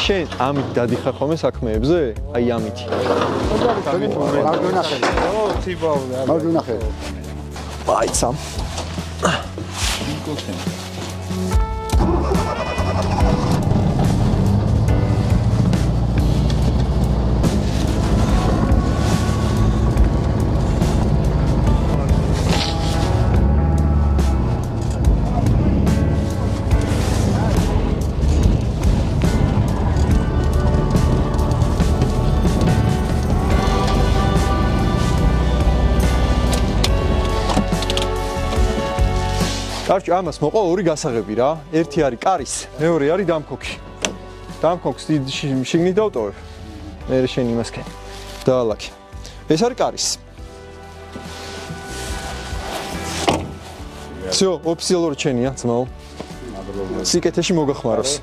შენ ამით დადიხარ ხოლმე საქმეებზე? აი ამით. მარჯვენა ხელი. Baitsam. Კარჩი, ამას მოყვა ორი გასაღები რა. ერთი არის კარის, მეორე არის დამქოქი. დამქოქს შიგნით დავტოვებ. მე შენ იმასკენ. დაალაკი. ეს არის კარის. Всё, ოფიციალურად შენია, ძმაო. სიკეთეში მოგახმაროს.